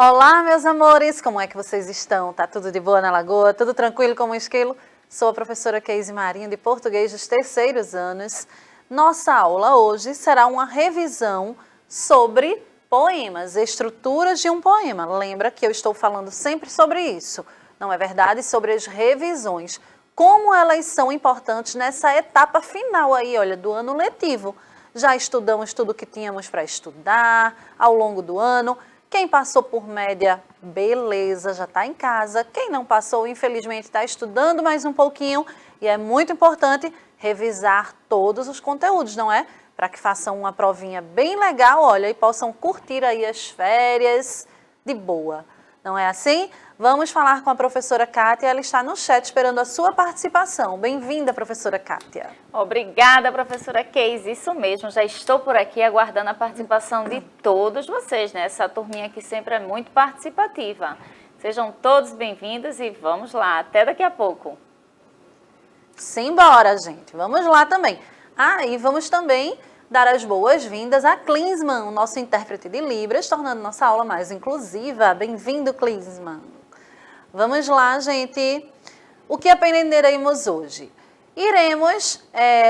Olá, meus amores, como é que vocês estão? Tá tudo de boa na Lagoa? Tudo tranquilo como um esquilo? Sou a professora Keise Marinho, de Português dos terceiros anos. Nossa aula hoje será uma revisão sobre poemas, estruturas de um poema. Lembra que eu estou falando sempre sobre isso, não é verdade? Sobre as revisões, como elas são importantes nessa etapa final aí, olha, do ano letivo. Já estudamos tudo que tínhamos para estudar ao longo do ano. Quem passou por média, beleza, já está em casa. Quem não passou, infelizmente, está estudando mais um pouquinho. E é muito importante revisar todos os conteúdos, não é? Para que façam uma provinha bem legal, olha, e possam curtir aí as férias de boa. Não é assim? Vamos falar com a professora Kátia, ela está no chat esperando a sua participação. Bem-vinda, professora Kátia. Obrigada, professora Keise. Isso mesmo, já estou por aqui aguardando a participação de todos vocês, né? Essa turminha aqui sempre é muito participativa. Sejam todos bem-vindos e vamos lá, até daqui a pouco. Simbora, gente. Vamos lá também. E vamos também dar as boas-vindas a Klinsmann, o nosso intérprete de Libras, tornando nossa aula mais inclusiva. Bem-vindo, Klinsmann. Vamos lá, gente. O que aprenderemos hoje? Iremos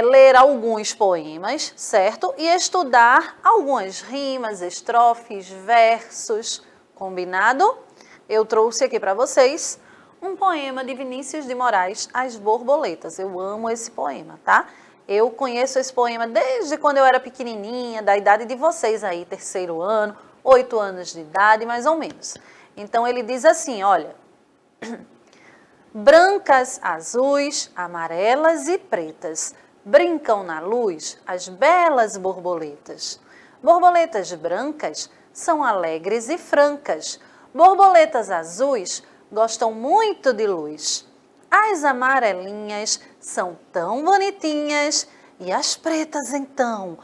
ler alguns poemas, certo? E estudar algumas rimas, estrofes, versos. Combinado? Eu trouxe aqui para vocês um poema de Vinícius de Moraes, As Borboletas. Eu amo esse poema, tá? Eu conheço esse poema desde quando eu era pequenininha, da idade de vocês aí, terceiro ano, 8 anos de idade, mais ou menos. Então, ele diz assim, olha: brancas, azuis, amarelas e pretas, brincam na luz as belas borboletas. Borboletas brancas são alegres e francas. Borboletas azuis gostam muito de luz. As amarelinhas são tão bonitinhas e as pretas então,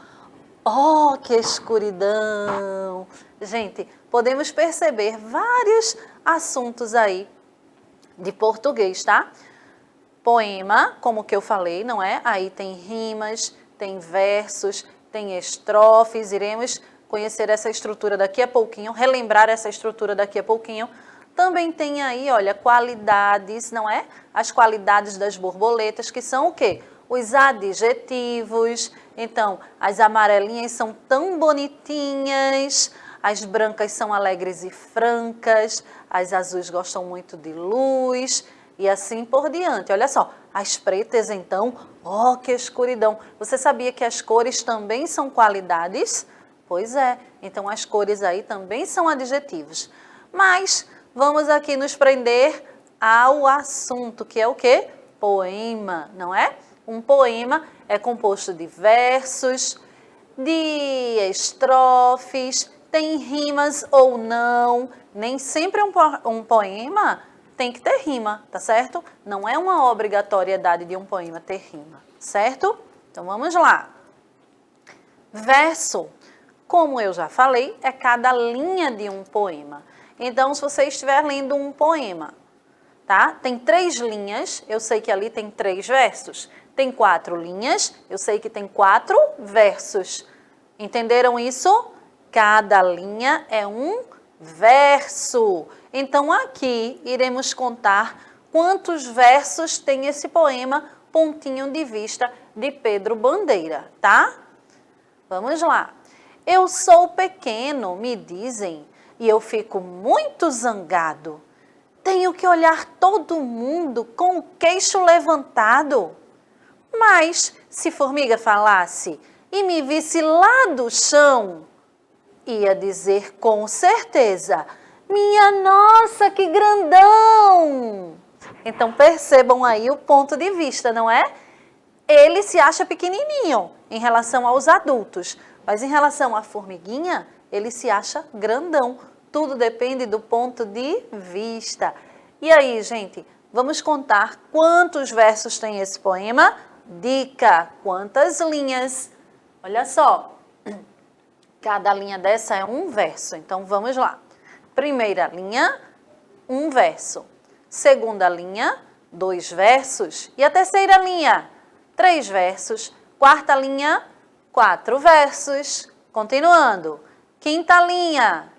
oh, que escuridão! Gente, podemos perceber vários assuntos aí de português, tá? Poema, como que eu falei, não é? Aí tem rimas, tem versos, tem estrofes. Iremos conhecer essa estrutura daqui a pouquinho, relembrar essa estrutura daqui a pouquinho. Também tem aí, olha, qualidades, não é? As qualidades das borboletas, que são o quê? Os adjetivos. Então, as amarelinhas são tão bonitinhas, as brancas são alegres e francas, as azuis gostam muito de luz e assim por diante. Olha só, as pretas então, oh, que escuridão. Você sabia que as cores também são qualidades? Pois é, então as cores aí também são adjetivos. Mas vamos aqui nos prender ao assunto, que é o quê? Poema, não é? Um poema é composto de versos, de estrofes, tem rimas ou não. Nem sempre um poema tem que ter rima, tá certo? Não é uma obrigatoriedade de um poema ter rima, certo? Então vamos lá. Verso, como eu já falei, é cada linha de um poema. Então, se você estiver lendo um poema, tá? Tem 3 linhas, eu sei que ali tem 3 versos. Tem 4 linhas, eu sei que tem 4 versos. Entenderam isso? Cada linha é um verso. Então, aqui iremos contar quantos versos tem esse poema Pontinho de Vista, de Pedro Bandeira, tá? Vamos lá. Eu sou pequeno, me dizem, e eu fico muito zangado. Tenho que olhar todo mundo com o queixo levantado. Mas, se formiga falasse e me visse lá do chão, ia dizer com certeza, minha nossa, que grandão! Então percebam aí o ponto de vista, não é? Ele se acha pequenininho em relação aos adultos, mas em relação à formiguinha, ele se acha grandão. Tudo depende do ponto de vista. E aí, gente, vamos contar quantos versos tem esse poema? Dica, quantas linhas? Olha só, cada linha dessa é um verso, então vamos lá. Primeira linha, um verso. Segunda linha, 2 versos. E a terceira linha, 3 versos. Quarta linha, 4 versos. Continuando. Quinta linha,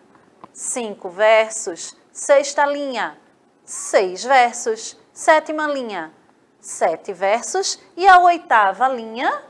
5 versos. Sexta linha, 6 versos. Sétima linha, 7 versos. E a oitava linha,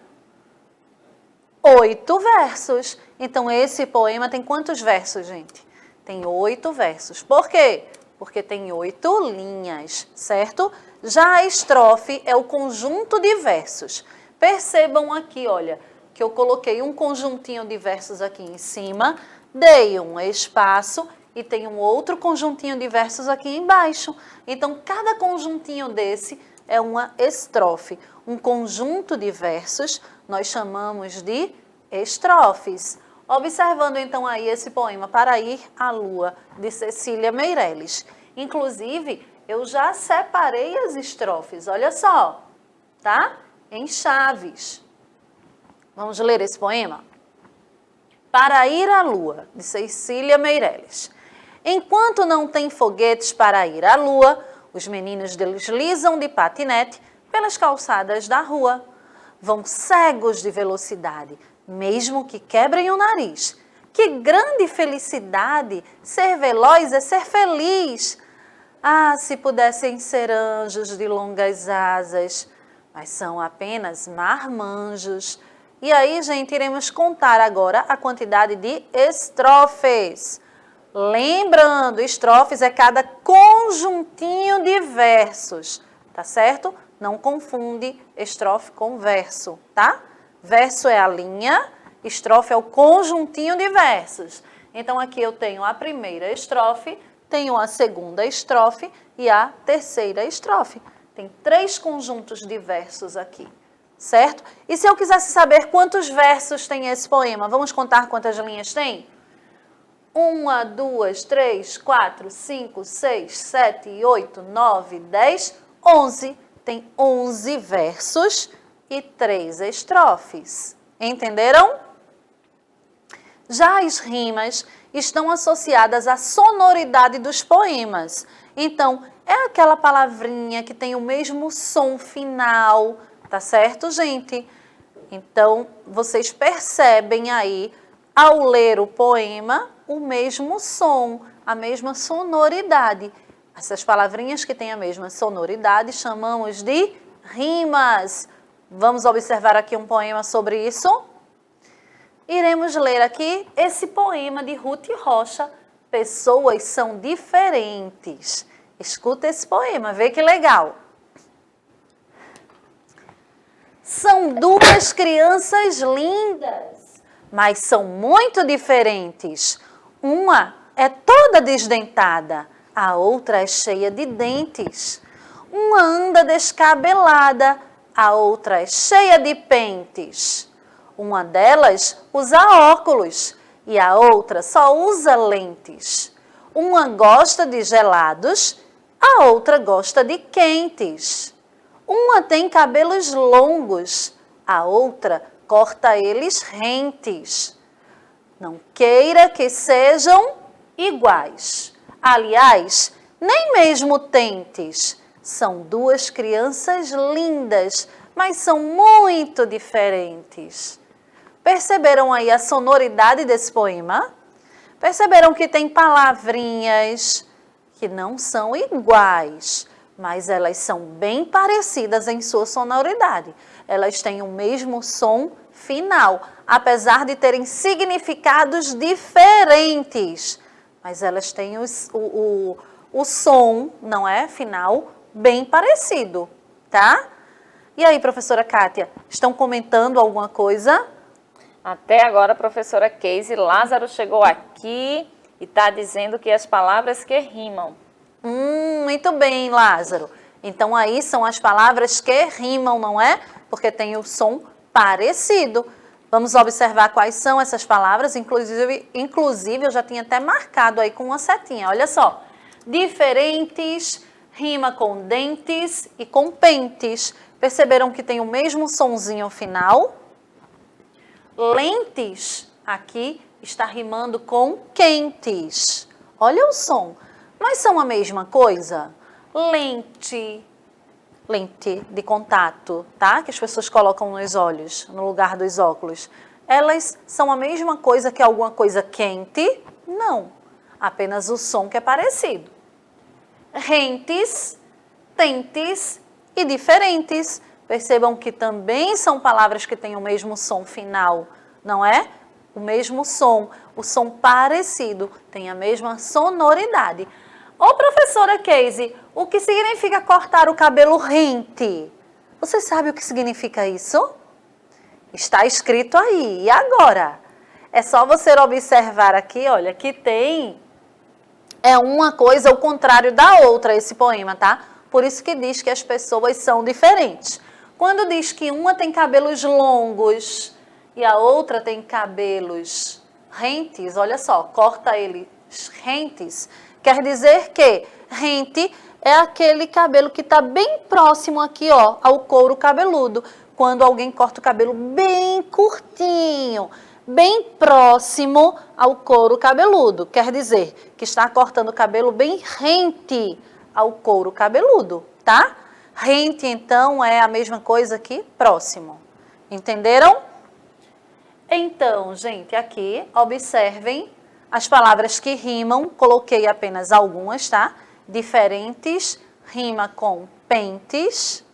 8 versos. Então, esse poema tem quantos versos, gente? Tem 8 versos. Por quê? Porque tem 8 linhas, certo? Já a estrofe é o conjunto de versos. Percebam aqui, olha, que eu coloquei um conjuntinho de versos aqui em cima, dei um espaço e tem um outro conjuntinho de versos aqui embaixo. Então, cada conjuntinho desse é uma estrofe. Um conjunto de versos nós chamamos de estrofes. Observando então aí esse poema Para Ir à Lua, de Cecília Meirelles. Inclusive, eu já separei as estrofes, olha só, tá? Em chaves. Vamos ler esse poema? Para Ir à Lua, de Cecília Meirelles. Enquanto não tem foguetes para ir à Lua, os meninos deslizam de patinete pelas calçadas da rua. Vão cegos de velocidade, mesmo que quebrem o nariz. Que grande felicidade! Ser veloz é ser feliz. Ah, se pudessem ser anjos de longas asas, mas são apenas marmanjos. E aí, gente, iremos contar agora a quantidade de estrofes. Lembrando, estrofes é cada conjuntinho de versos, tá certo? Não confunde estrofe com verso, tá? Verso é a linha, estrofe é o conjuntinho de versos. Então, aqui eu tenho a primeira estrofe, tenho a segunda estrofe e a terceira estrofe. Tem 3 conjuntos de versos aqui, certo? E se eu quisesse saber quantos versos tem esse poema, vamos contar quantas linhas tem? 1, 2, 3, 4, 5, 6, 7, 8, 9, 10, 11. Tem 11 versos e 3 estrofes. Entenderam? Já as rimas estão associadas à sonoridade dos poemas. Então, é aquela palavrinha que tem o mesmo som final, tá certo, gente? Então, vocês percebem aí, ao ler o poema, o mesmo som, a mesma sonoridade. Essas palavrinhas que têm a mesma sonoridade chamamos de rimas. Vamos observar aqui um poema sobre isso? Iremos ler aqui esse poema de Ruth Rocha, Pessoas São Diferentes. Escuta esse poema, vê que legal. São 2 crianças lindas, mas são muito diferentes. Uma é toda desdentada, a outra é cheia de dentes. Uma anda descabelada, a outra é cheia de pentes. Uma delas usa óculos e a outra só usa lentes. Uma gosta de gelados, a outra gosta de quentes. Uma tem cabelos longos, a outra corta eles rentes. Não queira que sejam iguais. Aliás, nem mesmo tentes. São 2 crianças lindas, mas são muito diferentes. Perceberam aí a sonoridade desse poema? Perceberam que tem palavrinhas que não são iguais, mas elas são bem parecidas em sua sonoridade. Elas têm o mesmo som final, apesar de terem significados diferentes. Mas elas têm o som, não é? Final, bem parecido, tá? E aí, professora Kátia, estão comentando alguma coisa? Até agora, professora Casey, Lázaro chegou aqui e está dizendo que as palavras que rimam. Muito bem, Lázaro. Então, aí são as palavras que rimam, não é? Porque tem o som parecido. Vamos observar quais são essas palavras. Inclusive, eu já tinha até marcado aí com uma setinha. Olha só. Diferentes, rima com dentes e com pentes. Perceberam que tem o mesmo sonzinho final? Lentes, aqui, está rimando com quentes. Olha o som. Mas são a mesma coisa? Lente de contato, tá? Que as pessoas colocam nos olhos, no lugar dos óculos. Elas são a mesma coisa que alguma coisa quente? Não. apenas o som que é parecido. Rentes, tentes e diferentes. Percebam que também são palavras que têm o mesmo som final, não é? O mesmo som, o som parecido, tem a mesma sonoridade. Ô, professora Casey, o que significa cortar o cabelo rente? Você sabe o que significa isso? Está escrito aí. E agora? É só você observar aqui, olha, que tem... É uma coisa o contrário da outra esse poema, tá? Por isso que diz que as pessoas são diferentes. Quando diz que uma tem cabelos longos e a outra tem cabelos rentes, olha só, corta eles rentes, quer dizer que rente é aquele cabelo que está bem próximo aqui, ó, ao couro cabeludo. Quando alguém corta o cabelo bem curtinho, bem próximo ao couro cabeludo, quer dizer que está cortando o cabelo bem rente ao couro cabeludo, tá? Rente, então, é a mesma coisa que próximo. Entenderam? Então, gente, aqui, observem as palavras que rimam. Coloquei apenas algumas, tá? Diferentes, rima com pentes.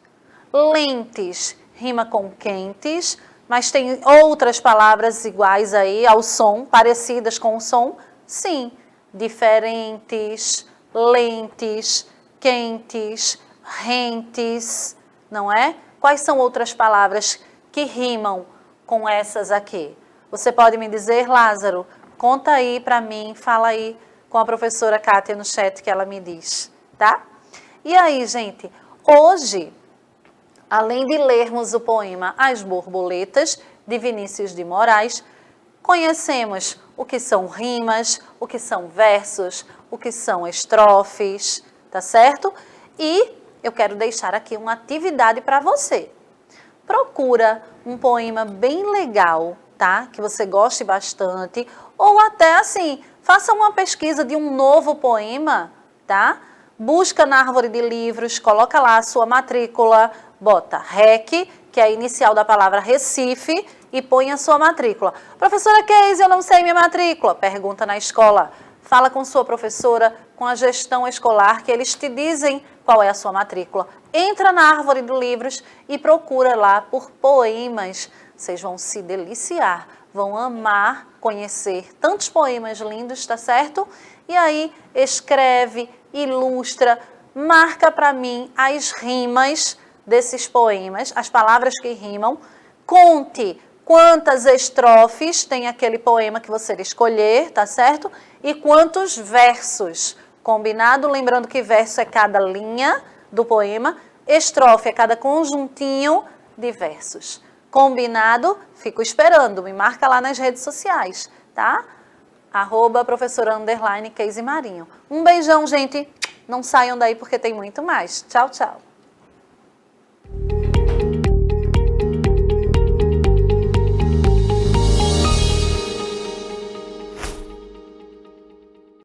Lentes, rima com quentes. Mas tem outras palavras iguais aí ao som, parecidas com o som? Sim. Diferentes, lentes, quentes, rentes, não é? Quais são outras palavras que rimam com essas aqui? Você pode me dizer, Lázaro? Conta aí para mim, fala aí com a professora Kátia no chat que ela me diz, tá? E aí, gente, hoje, além de lermos o poema As Borboletas, de Vinícius de Moraes, conhecemos o que são rimas, o que são versos, o que são estrofes, tá certo? E eu quero deixar aqui uma atividade para você. Procura um poema bem legal, tá? Que você goste bastante, ou até assim, faça uma pesquisa de um novo poema, tá? Busca na árvore de livros, coloca lá a sua matrícula, bota REC, que é a inicial da palavra Recife, e põe a sua matrícula. Professora Casey, eu não sei minha matrícula. Pergunta na escola. Fala com sua professora, com a gestão escolar, que eles te dizem qual é a sua matrícula. Entra na árvore de livros e procura lá por poemas. Vocês vão se deliciar, vão amar conhecer tantos poemas lindos, tá certo? E aí escreve, ilustra, marca para mim as rimas desses poemas, as palavras que rimam. Conte quantas estrofes tem aquele poema que você escolher, tá certo? E quantos versos. Combinado? Lembrando que verso é cada linha do poema, estrofe é cada conjuntinho de versos. Combinado? Fico esperando, me marca lá nas redes sociais, tá? @professora_Casey Marinho. Um beijão, gente. Não saiam daí porque tem muito mais. Tchau, tchau.